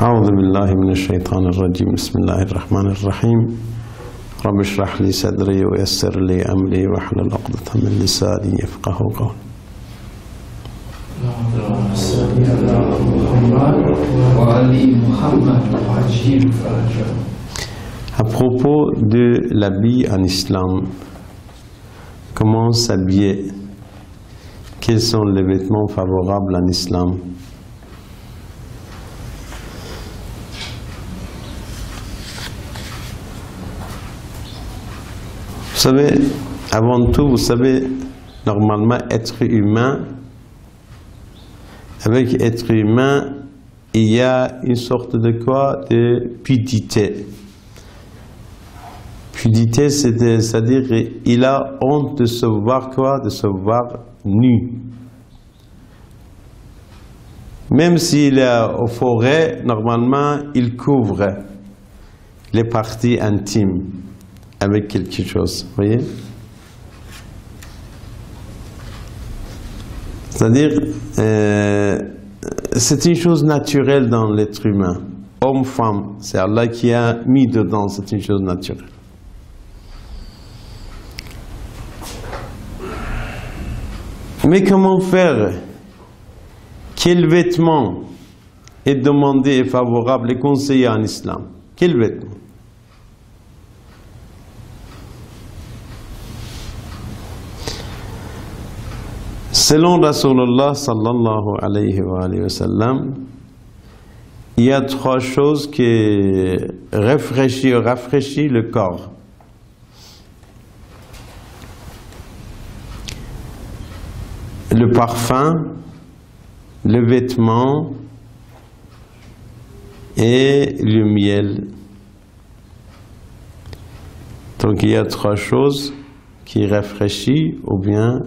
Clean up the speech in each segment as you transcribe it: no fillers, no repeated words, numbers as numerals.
أعوذ بالله من الشيطان الرجيم بسم الله الرحمن الرحيم رب اشرح لي صدري ويسر لي أمري واحلل عقدة من لساني يفقهوا قولي. À propos de l'habit en islam, comment s'habiller? Quels sont les vêtements favorables en islam? Vous savez, avant tout, vous savez, normalement, être humain, avec être humain, il y a une sorte de quoi? De pudicité. Pudicité, c'est-à-dire il a honte de se voir quoi? De se voir nu. Même s'il est aux forêts, normalement, il couvre les parties intimes avec quelque chose, vous voyez? C'est-à-dire, c'est une chose naturelle dans l'être humain. Homme, femme, c'est Allah qui a mis dedans, c'est une chose naturelle. Mais comment faire? Quel vêtement est demandé et favorable et conseillé en islam? Quel vêtement? Selon Rasulullah sallallahu alayhi wa sallam, il y a trois choses qui rafraîchissent le corps. Le parfum, le vêtement et le miel. Donc il y a trois choses qui rafraîchissent ou bien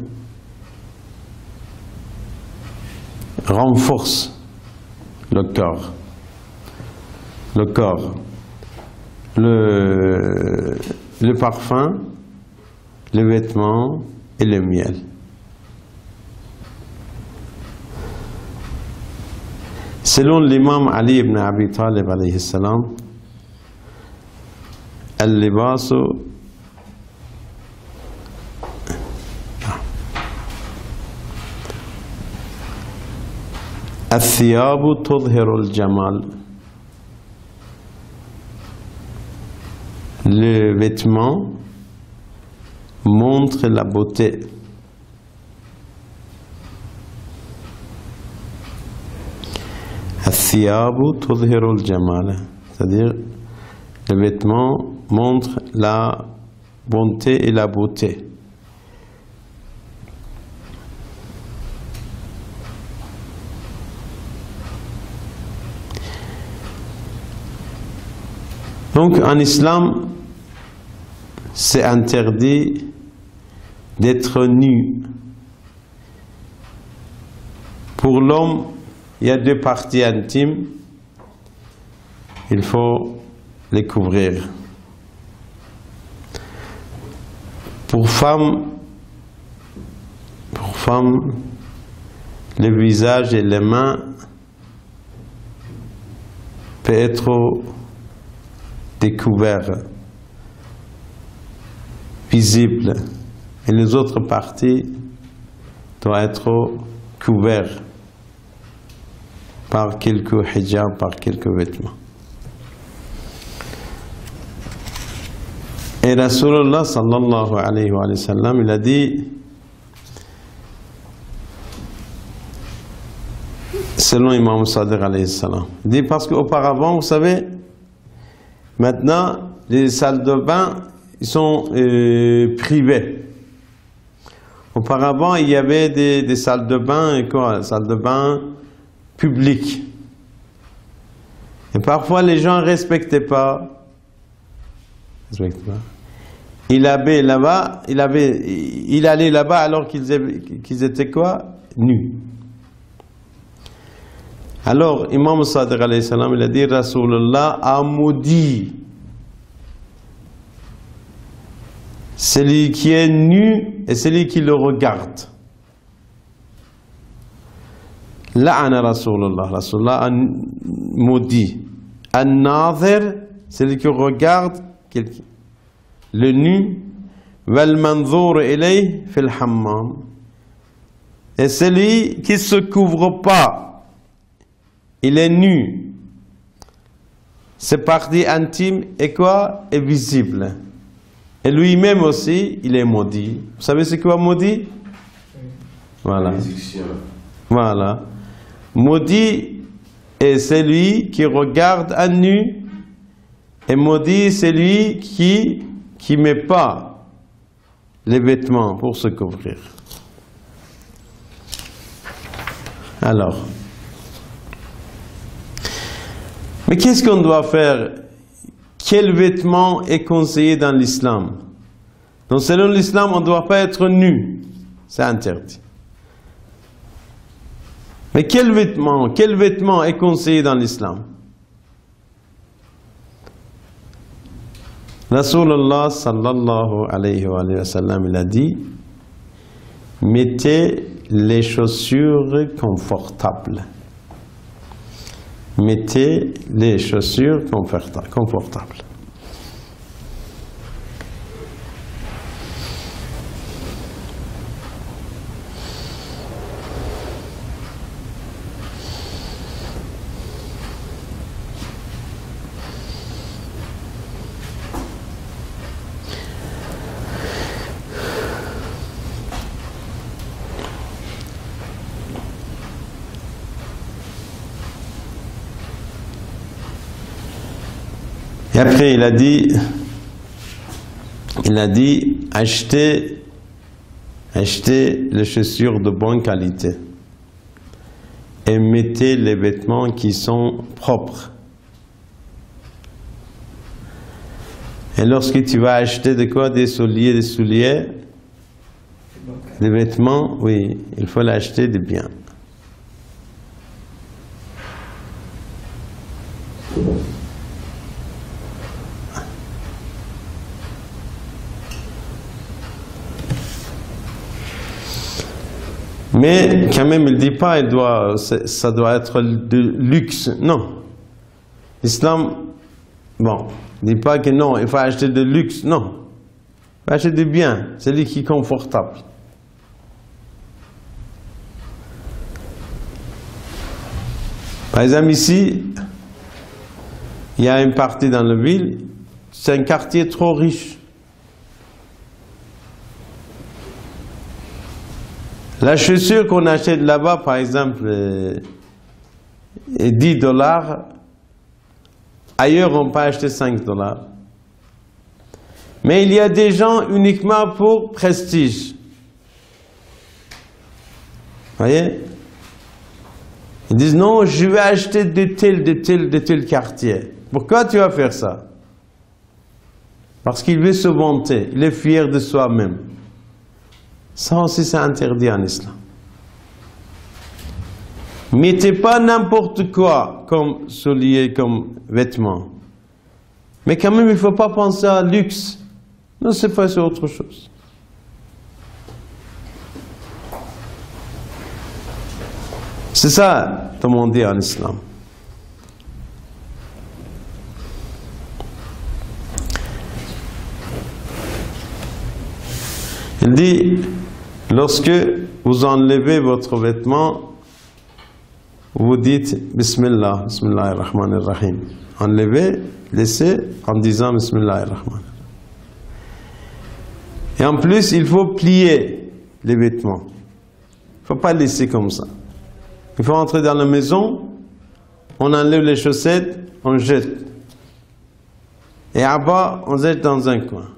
renforcent le corps. Le corps. Le parfum, le vêtement et le miel. Selon l'imam Ali ibn Abi Talib alayhi salam, al-libasu al-thiyabu tudhiru al-jamal. Le vêtement montre la beauté. Al-thiyabu tudhiru al-jamal, c'est-à-dire le vêtement montre la bonté et la beauté. Donc en islam, c'est interdit d'être nu. Pour l'homme, il y a deux parties intimes, il faut les couvrir. Pour femme, le visage et les mains peuvent être découverts, visibles, et les autres parties doivent être couvertes par quelques hijab, par quelques vêtements. Et Rasulullah sallallahu alayhi wa sallam, il a dit, selon Imam Sadiq alayhi salam, il dit parce qu'auparavant, vous savez, maintenant, les salles de bain, ils sont privées. Auparavant, il y avait des salles de bain, et quoi? Salles de bain publiques. Et parfois, les gens ne respectaient pas. Il allait là-bas, il allait là-bas alors qu'ils étaient quoi? Nus. Alors, Imam Sadiq alayhi salam, il a dit, Rasulullah a maudit celui qui est nu et celui qui le regarde. La'ana Rasulullah, Rasulullah a maudit An-Nadhir, celui qui regarde le nu. Wal-Manzour ilayh fil hammam. Et celui qui ne se couvre pas, il est nu. Ses parties intimes est quoi? Est visible. Et lui-même aussi, il est maudit. Vous savez ce quoi maudit? Voilà. Voilà. Maudit est celui qui regarde à nu, et maudit celui qui ne met pas les vêtements pour se couvrir. Alors, mais qu'est-ce qu'on doit faire? Quel vêtement est conseillé dans l'islam? Donc selon l'islam, on ne doit pas être nu. C'est interdit. Mais quel vêtement est conseillé dans l'islam? Rasulullah sallallahu alayhi wa sallam, il a dit, mettez les chaussures confortables. Mettez les chaussures confortables. Et après, il a dit, achetez les chaussures de bonne qualité et mettez les vêtements qui sont propres. Et lorsque tu vas acheter de quoi? Des souliers, des vêtements, oui, il faut l'acheter de bien. Mais quand même, il ne dit pas ça doit être de luxe. Non. L'islam, bon, ne dit pas que non, il faut acheter de luxe. Non. Il faut acheter de bien, celui qui est confortable. Par exemple, ici, il y a une partie dans la ville, c'est un quartier trop riche. La chaussure qu'on achète là-bas, par exemple, est 10 $. Ailleurs, on peut acheter 5 $. Mais il y a des gens uniquement pour prestige. Vous voyez? Ils disent non, je vais acheter de tel quartier. Pourquoi tu vas faire ça? Parce qu'il veut se vanter, il est fier de soi-même. Ça aussi, c'est interdit en islam. Mettez pas n'importe quoi comme soulier, comme vêtement. Mais quand même, il ne faut pas penser à luxe. Non, c'est pas sur autre chose. C'est ça, demandé en islam. Il dit, lorsque vous enlevez votre vêtement, vous dites Bismillah, Bismillahirrahmanirrahim. Enlevez, laissez en disant Bismillahirrahmanirrahim. Et en plus, il faut plier les vêtements. Il ne faut pas laisser comme ça. Il faut entrer dans la maison, on enlève les chaussettes, on jette. Et à bas, on jette dans un coin.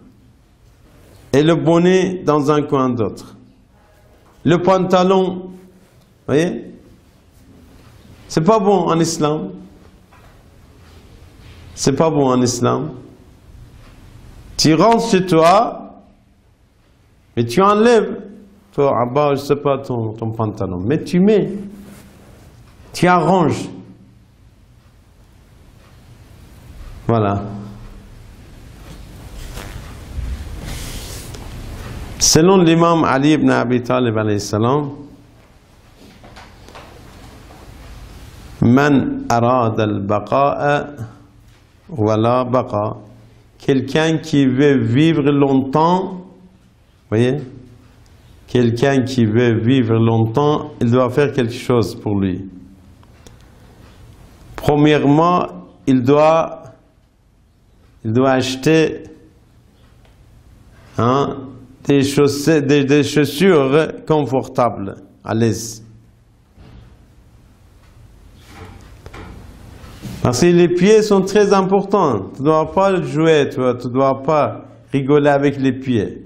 Et le bonnet dans un coin d'autre. Le pantalon, vous voyez? C'est pas bon en islam. C'est pas bon en islam. Tu rentres chez toi, mais tu enlèves, toi, à bas, je sais pas, ton pantalon. Mais tu mets, tu arranges. Voilà. Selon l'imam Ali ibn Abi Talib alayhi salam, Man arada al-baqa'a wala baqa. Quelqu'un qui veut vivre longtemps, voyez, quelqu'un qui veut vivre longtemps, il doit faire quelque chose pour lui. Premièrement, il doit acheter des chaussures confortables, à l'aise. Parce que les pieds sont très importants. Tu ne dois pas jouer, tu ne dois pas rigoler avec les pieds.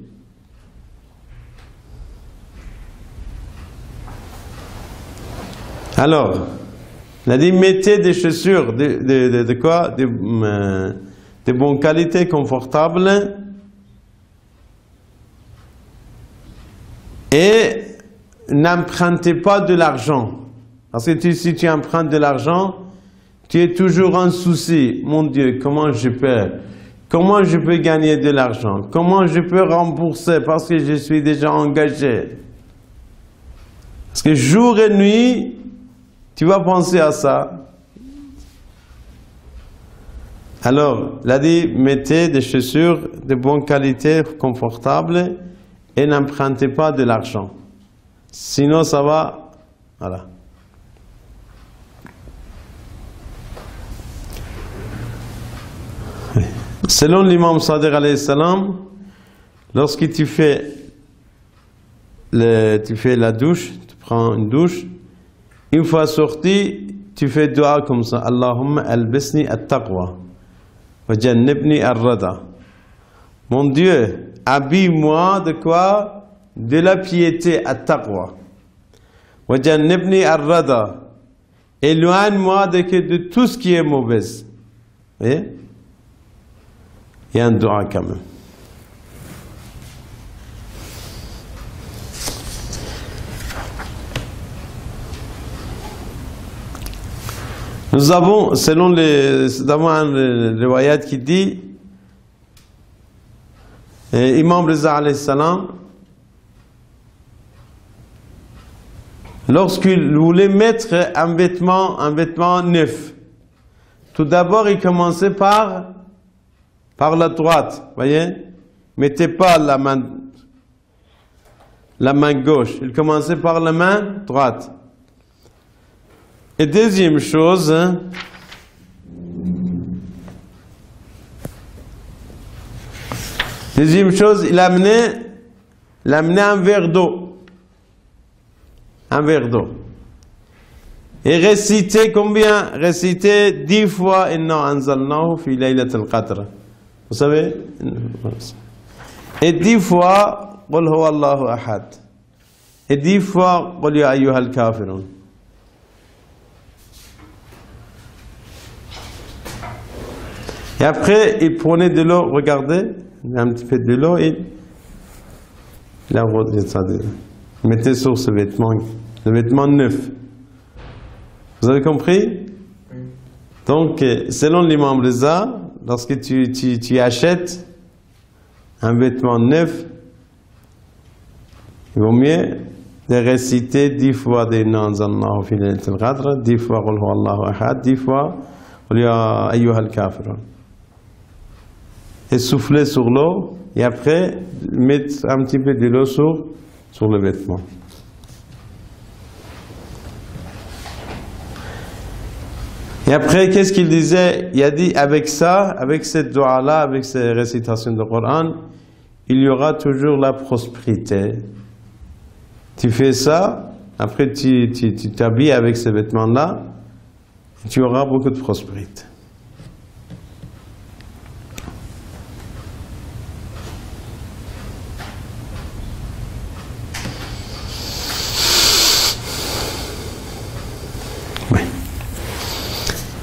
Alors, il a dit, mettez des chaussures de quoi? De bonne qualité, confortables. Et n'empruntez pas de l'argent. Parce que si tu empruntes de l'argent, tu es toujours en souci. Mon Dieu, comment je peux gagner de l'argent? Comment je peux rembourser parce que je suis déjà engagé? Parce que jour et nuit, tu vas penser à ça. Alors, il a dit, mettez des chaussures de bonne qualité, confortables, et n'empruntez pas de l'argent. Sinon, ça va... Voilà. Selon l'imam Sadiq alayhi salam, lorsque tu fais la douche, tu prends une douche, une fois sorti, tu fais dua comme ça. Allahumma albisni at-taqwa wa jannibni ar-rada. Mon Dieu, habille-moi de quoi? De la piété, at-taqwa. Wa jannibni ar-rada. Éloigne-moi de tout ce qui est mauvais. Vous voyez? Il y a un dua quand même. Nous avons, selon un riwayat qui dit, Imam Reza alayhi salam, lorsqu'il voulait mettre un vêtement neuf, tout d'abord il commençait par la droite, voyez, mettez pas la main gauche, il commençait par la main droite. Et deuxième chose, il amenait un verre d'eau. Un verre d'eau. Et réciter combien? Réciter 10 fois Inna anzalnahu fi laylatil qadr. Vous savez? Et 10 fois Qul huwa Allahu ahad. Et 10 fois Qul ya ayyuhal kafirun. Et après, il prenait de l'eau, regardez, un petit peu de l'eau et il mettait sur ce vêtement, le vêtement neuf. Vous avez compris? Donc, selon l'imam Reza, lorsque tu achètes un vêtement neuf, il vaut mieux de réciter 10 fois des noms Allahu fi laylatil qadr, 10 fois Qul huwa Allahu ahad, 10 fois Qul ya ayyuhal kafirun. Et souffler sur l'eau, et après, mettre un petit peu de l'eau sur le vêtement. Et après, qu'est-ce qu'il disait? Il a dit, avec ça, avec cette dua-là, avec ces récitations du Coran, il y aura toujours la prospérité. Tu fais ça, après tu t'habilles avec ces vêtements-là, et tu auras beaucoup de prospérité.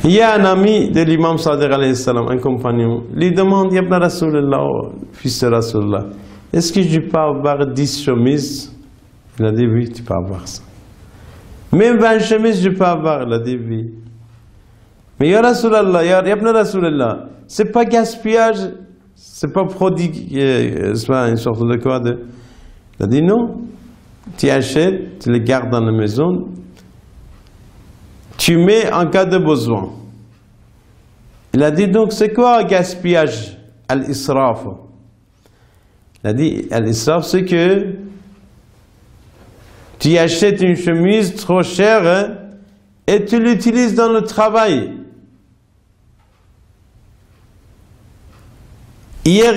Il y a un ami de l'imam Sadiq alayhi salam, un compagnon, lui demande, Yabna Rasulallah, fils de Rasulallah, est-ce que je peux avoir 10 chemises? Il a dit oui, tu peux avoir ça. Même 20 chemises, je peux avoir. Il a dit oui. Mais Ya Rasulallah, Yabna Rasulallah, c'est pas gaspillage, c'est pas prodigue, c'est pas une sorte de quoi de... Il a dit non, tu achètes, tu les gardes dans la maison, tu mets en cas de besoin. Il a dit donc, c'est quoi gaspillage? Al-israf. Il a dit, al-israf, c'est que tu achètes une chemise trop chère et tu l'utilises dans le travail. Hier,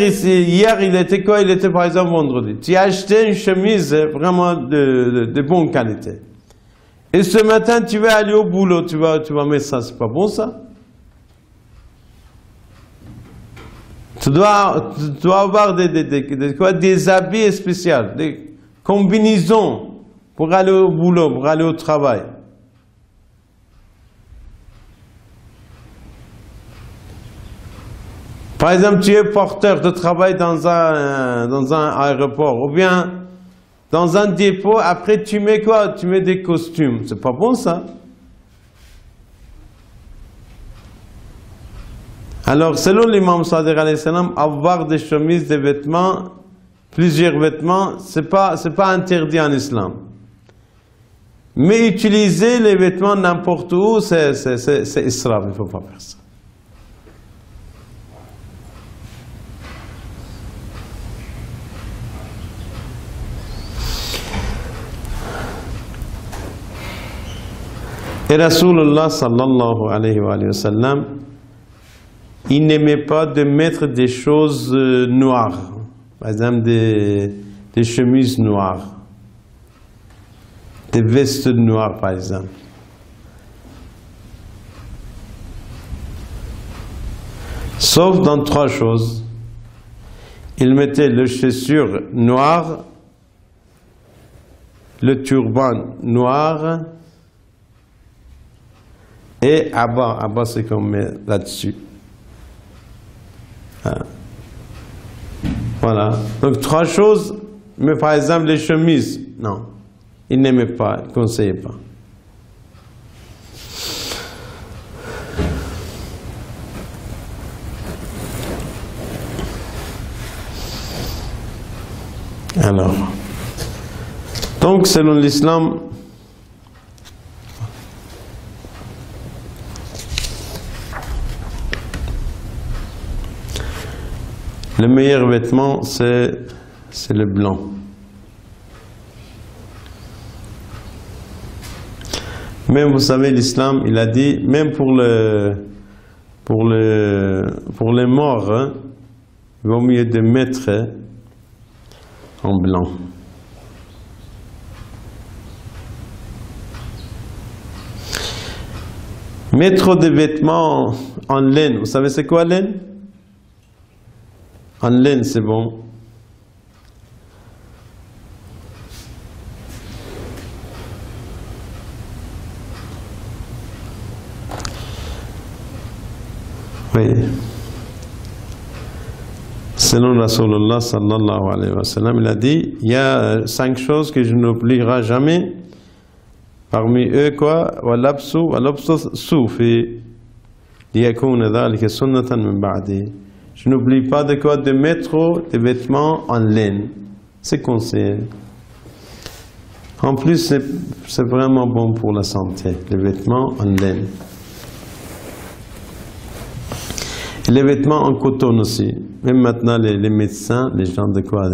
il était quoi? Il était par exemple vendredi. Tu as acheté une chemise vraiment de bonne qualité. Et ce matin, tu vas aller au boulot, tu vas mettre ça, c'est pas bon ça? Tu dois avoir des habits spéciaux, des combinaisons pour aller au boulot, pour aller au travail. Par exemple, tu es porteur de travail dans un aéroport ou bien dans un dépôt, après tu mets quoi? Tu mets des costumes. C'est pas bon ça. Alors, selon l'imam Sadiq alayhi salam, avoir des chemises, des vêtements, plusieurs vêtements, c'est pas interdit en islam. Mais utiliser les vêtements n'importe où, c'est israf, il ne faut pas faire ça. Et Rasulullah sallallahu alayhi wa sallam, il n'aimait pas de mettre des choses noires, par exemple des chemises noires, des vestes noires par exemple. Sauf dans 3 choses. Il mettait les chaussures noires, le turban noir, et Abba c'est qu'on met là-dessus. Voilà. Donc 3 choses, mais par exemple les chemises, non. Il n'aimait pas, il ne conseillait pas. Alors, donc selon l'islam, le meilleur vêtement, c'est le blanc. Même, vous savez, l'islam, il a dit, même pour les morts, hein, il vaut mieux de mettre en blanc. Mettre des vêtements en laine, vous savez c'est quoi laine? En laine, c'est bon. Oui. Selon Rasulullah sallallahu alayhi wa sallam, il a dit, il y a 5 choses que je n'oublierai jamais. Parmi eux, quoi? وَلَبْسُ الصُّوفِ لِيَكُونَ ذَلِكَ سُنَّةً مِنْ بَعْدِهِ. Je n'oublie pas de quoi? De mettre des vêtements en laine. C'est conseillé. En plus, c'est vraiment bon pour la santé, les vêtements en laine. Et les vêtements en coton aussi. Même maintenant, les médecins, les gens de quoi?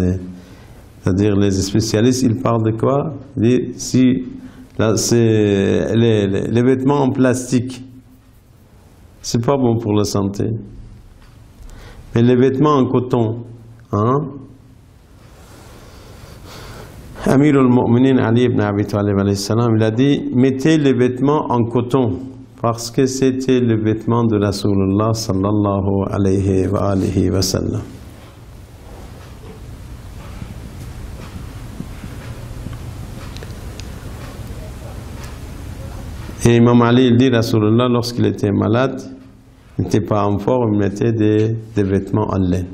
C'est-à-dire les spécialistes, ils parlent de quoi? Si, là, c'est les vêtements en plastique. C'est pas bon pour la santé. Mais les vêtements en coton, hein? Amir al-Mu'minin Ali ibn Abi Talib alayhi salam, il a dit, mettez les vêtements en coton, parce que c'était le vêtement de Rasulullah sallallahu alayhi wa alihi wa sallam. Et Imam Ali, il dit, Rasulullah, lorsqu'il était malade, il n'était pas en forme, il mettait des vêtements en laine.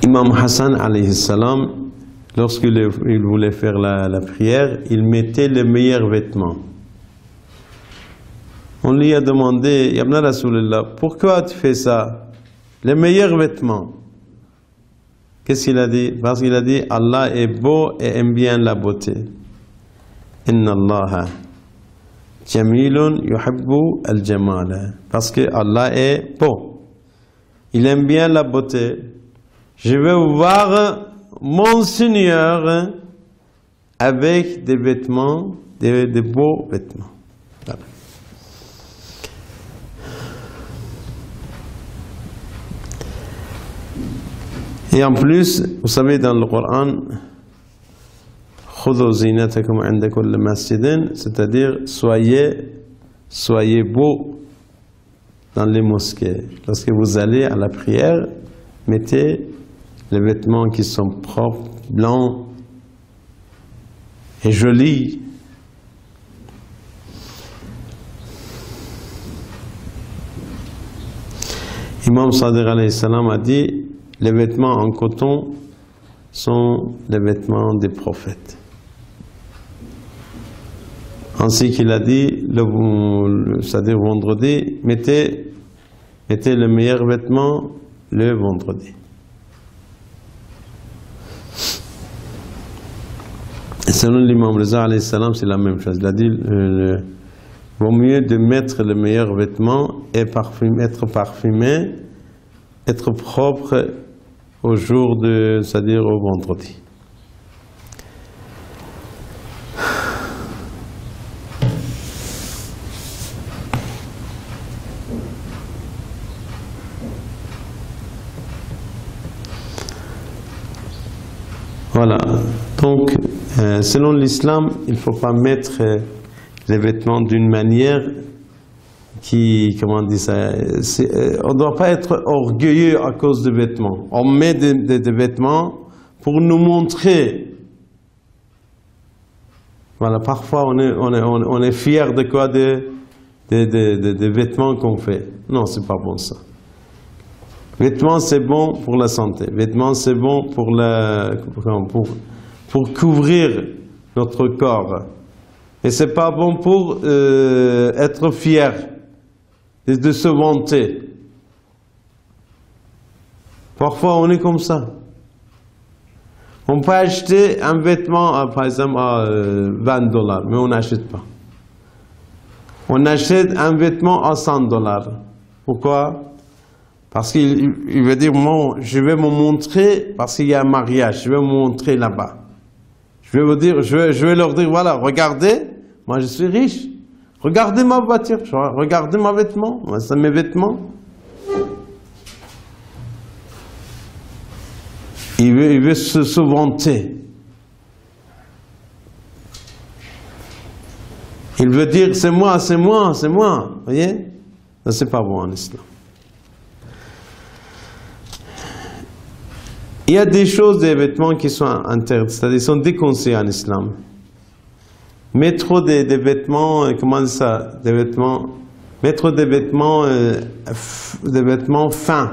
Imam Hassan alayhi salam, lorsqu'il voulait faire la prière, il mettait les meilleurs vêtements. On lui a demandé, Yabna Rasulullah, pourquoi tu fais ça? Les meilleurs vêtements. qu'est-ce qu'il a dit? Parce qu'il a dit Allah est beau et aime bien la beauté. Inna Allah jamilun yuhibbu al-jamala. Parce que Allah est beau. Il aime bien la beauté. Je vais voir mon Seigneur avec des vêtements, des beaux vêtements. Voilà. Et en plus, vous savez, dans le Coran, c'est-à-dire soyez beaux dans les mosquées. Lorsque vous allez à la prière, mettez les vêtements qui sont propres, blancs et jolis. Imam Sadiq alayhi salam a dit, les vêtements en coton sont les vêtements des prophètes. Ainsi qu'il a dit, c'est-à-dire vendredi, mettez le meilleur vêtement le vendredi. Et selon l'imam Reza alayhi salam, c'est la même chose. Il a dit, vaut mieux de mettre le meilleur vêtement et être parfumé, être propre au jour de, c'est-à-dire au vendredi. Voilà. Donc, selon l'islam, il ne faut pas mettre les vêtements d'une manière qui, comment on dit ça, on ne doit pas être orgueilleux à cause des vêtements. On met des vêtements pour nous montrer. Voilà, parfois on est fier de quoi? Des vêtements qu'on fait. Non, c'est pas bon ça. Vêtements, c'est bon pour la santé. Vêtements, c'est bon pour couvrir notre corps. Et c'est pas bon pour être fier, de se vanter. Parfois, on est comme ça. On peut acheter un vêtement, par exemple, à $20, mais on n'achète pas. On achète un vêtement à $100. Pourquoi? Parce qu'il veut dire, moi, je vais me montrer, parce qu'il y a un mariage, je vais me montrer là-bas. Je vais leur dire, voilà, regardez, moi je suis riche. Regardez ma voiture, regardez mes vêtements, c'est mes vêtements. Il veut se vanter. Il veut dire, c'est moi, c'est moi, c'est moi. Vous voyez? Ça, c'est pas bon en islam. Il y a des choses, des vêtements qui sont interdits, c'est-à-dire qui sont déconseillés en islam. Mettre des vêtements, comment dire ça, mettre des vêtements fins,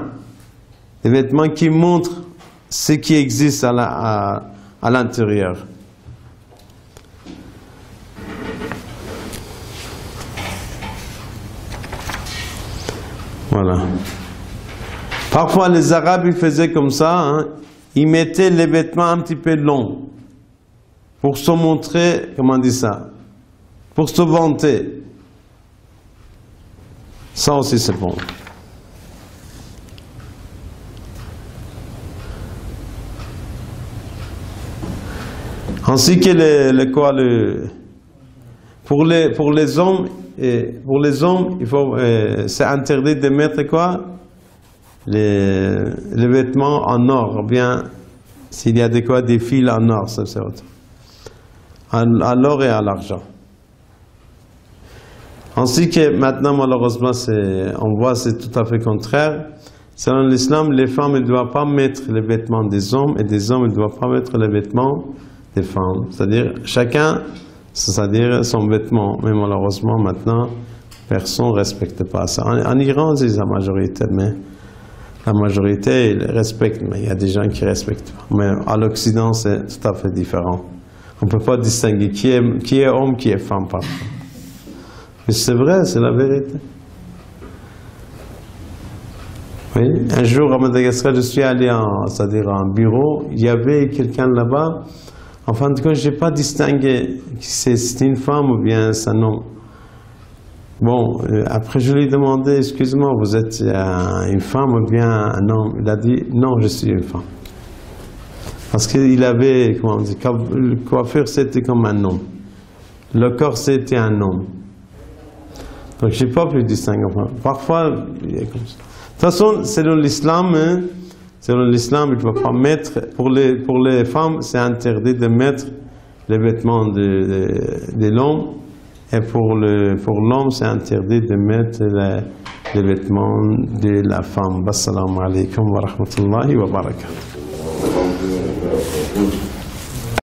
des vêtements qui montrent ce qui existe à l'intérieur. Voilà. Parfois les Arabes ils faisaient comme ça, hein, ils mettaient les vêtements un petit peu longs pour se montrer, comment on dit ça, pour se vanter. Ça aussi c'est bon. Ainsi que pour les hommes, il faut, c'est interdit de mettre quoi? Les vêtements en or, ou bien s'il y a des fils en or, ça c'est autre. À l'or et à l'argent. Ainsi que maintenant, malheureusement, on voit c'est tout à fait contraire. Selon l'islam, les femmes ne doivent pas mettre les vêtements des hommes et des hommes ne doivent pas mettre les vêtements des femmes. C'est-à-dire, chacun, c'est-à-dire son vêtement. Mais malheureusement, maintenant, personne ne respecte pas ça. En Iran, c'est la majorité, mais la majorité, ils respectent, mais il y a des gens qui ne respectent pas. Mais à l'Occident, c'est tout à fait différent. On ne peut pas distinguer qui est homme, qui est femme parfois. Mais c'est vrai, c'est la vérité. Oui. Un jour à Madagascar, je suis allé c'est-à-dire à un bureau, il y avait quelqu'un là-bas. En fin de compte, je n'ai pas distingué si c'est une femme ou bien c'est un homme. Bon, après je lui ai demandé, excuse-moi, vous êtes une femme ou bien un homme? Il a dit, non, je suis une femme. Parce qu'il avait, comment on dit, le coiffure c'était comme un homme. Le corps c'était un homme. Donc je n'ai pas pu distinguer. Parfois, il y a comme ça. De toute façon, selon l'islam, il ne faut pas mettre, pour les femmes, c'est interdit de mettre les vêtements de l'homme. Et pour l'homme, c'est interdit de mettre les vêtements de la femme. Assalamu alaikum wa rahmatullahi wa barakatuh.